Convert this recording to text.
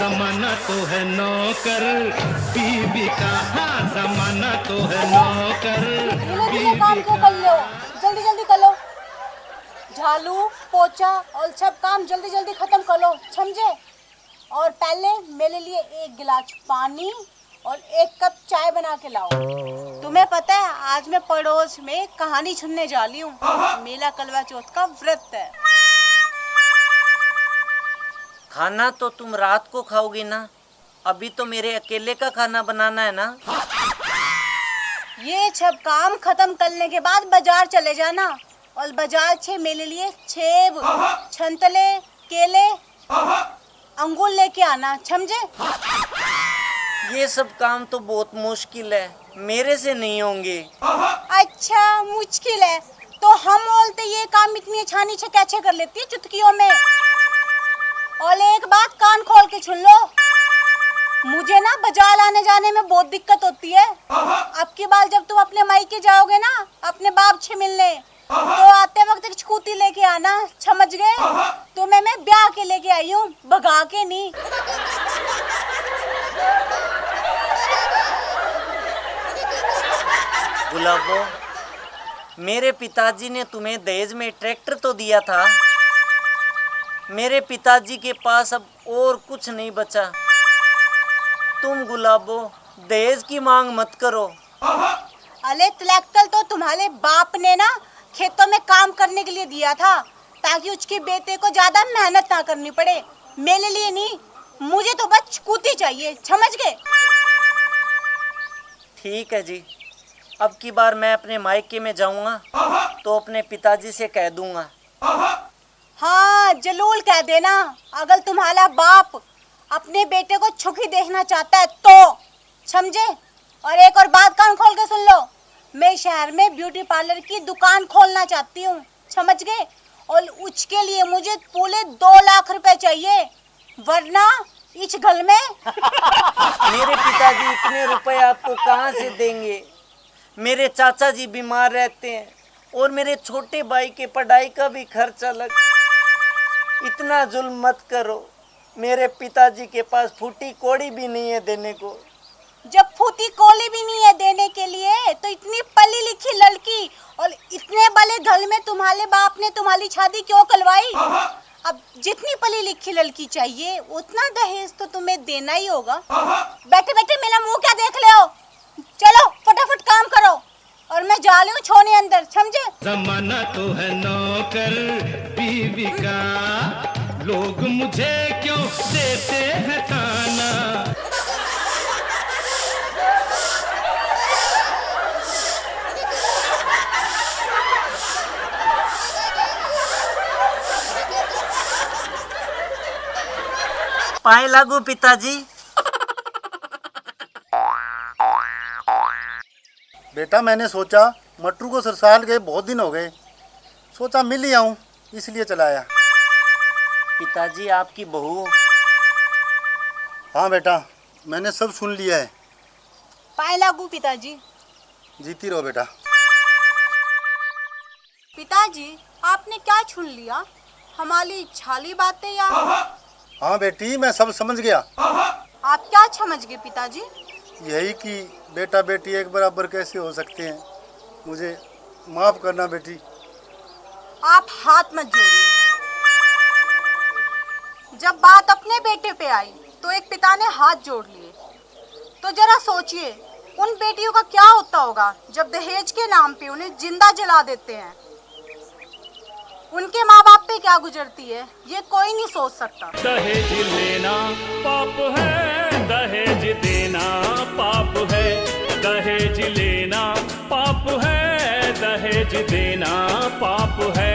जमाना तो है नौकर बीवी का, हाँ जमाना तो है नौकर धीरे काम क्यों कर लो, जल्दी जल्दी कर लो। झाड़ू पोछा और सब काम जल्दी जल्दी खत्म कर लो, समझे। और पहले मेरे लिए एक गिलास पानी और एक कप चाय बना के लाओ। तुम्हें पता है आज मैं पड़ोस में कहानी सुनने जा रही हूँ। मेला कलवा चौथ का व्रत है। खाना तो तुम रात को खाओगी ना, अभी तो मेरे अकेले का खाना बनाना है ना। ये सब काम खत्म करने के बाद बाजार चले जाना और बाजार से मेरे लिए सेब, संतरे, केले, अंगूर लेके आना, समझे। ये सब काम तो बहुत मुश्किल है, मेरे से नहीं होंगे। अच्छा मुश्किल है तो हम बोलते ये काम इतनी आसानी से कैसे कर लेती है चुटकियों में। और एक बात कान खोल के सुन लो, मुझे ना बाजार आने जाने में बहुत दिक्कत होती है। अब की बार जब तुम अपने मायके जाओगे ना अपने बाप से मिलने, तो आते वक्त एक स्कूटी लेके आना, समझ गए। तुम्हें मैं ब्याह के लेके आई हूँ, भगा के नहीं। गुलाबो, मेरे पिताजी ने तुम्हें दहेज में ट्रैक्टर तो दिया था। मेरे पिताजी के पास अब और कुछ नहीं बचा। तुम गुलाबो दहेज की मांग मत करो। अरे ट्रैक्टर तो तुम्हारे बाप ने ना खेतों में काम करने के लिए दिया था, ताकि उसके बेटे को ज्यादा मेहनत ना करनी पड़े। मेरे लिए नहीं, मुझे तो बस स्कूटी चाहिए, समझ गए। ठीक है जी, अब की बार मैं अपने मायके में जाऊंगा तो अपने पिताजी से कह दूंगा। हाँ जरूर कह देना। अगर तुम्हारा बाप अपने बेटे को छुकी देखना चाहता है तो, समझे। और एक और बात कान खोल के सुन लो, मैं शहर में ब्यूटी पार्लर की दुकान खोलना चाहती हूँ, समझ गए। और उसके लिए मुझे पूरे 2 लाख रुपए चाहिए, वरना इस घर में मेरे पिताजी इतने रुपए आपको कहाँ से देंगे। मेरे चाचा जी बीमार रहते हैं और मेरे छोटे भाई के पढ़ाई का भी खर्च अलग। इतना जुल्म मत करो, मेरे पिताजी के पास फूटी कौड़ी भी नहीं है देने को। जब फूटी कोली भी नहीं है देने के लिए, तो इतनी पढ़ी लिखी लड़की और इतने बड़े घर में तुम्हारे बाप ने तुम्हारी शादी क्यों करवाई। अब जितनी पढ़ी लिखी लड़की चाहिए उतना दहेज तो तुम्हें देना ही होगा। बैठे बैठे मेरा मुंह क्या देख ले हो, चलो फटाफट काम करो और मैं जा रही हूँ छोने अंदर, समझे। जमाना तो है नौकर बीवी का, लोग मुझे क्यों देते हैं ताना। पाए लागू पिताजी। बेटा मैंने सोचा मटरू को ससुराल गए बहुत दिन हो गए, सोचा मिल ही आऊं, इसलिए चलाया। पिताजी आपकी बहू। हाँ बेटा मैंने सब सुन लिया है। पाए लागू पिताजी। जीती रहो बेटा। पिताजी आपने क्या छुन लिया, हमारी छाली बातें या? हाँ बेटी मैं सब समझ गया। आप क्या समझ गए पिताजी? यही कि बेटा बेटी एक बराबर कैसे हो सकते हैं, मुझे माफ करना बेटी। आप हाथ मत जोड़िए। जब बात अपने बेटे पे आई तो एक पिता ने हाथ जोड़ लिए। तो जरा सोचिए उन बेटियों का क्या होता होगा जब दहेज के नाम पे उन्हें जिंदा जला देते हैं। उनके माँ बाप पे क्या गुजरती है ये कोई नहीं सोच सकता। दहेज लेना पाप है, दहेज देना पाप है, दहेज लेना पाप है, दहेज देना पाप है।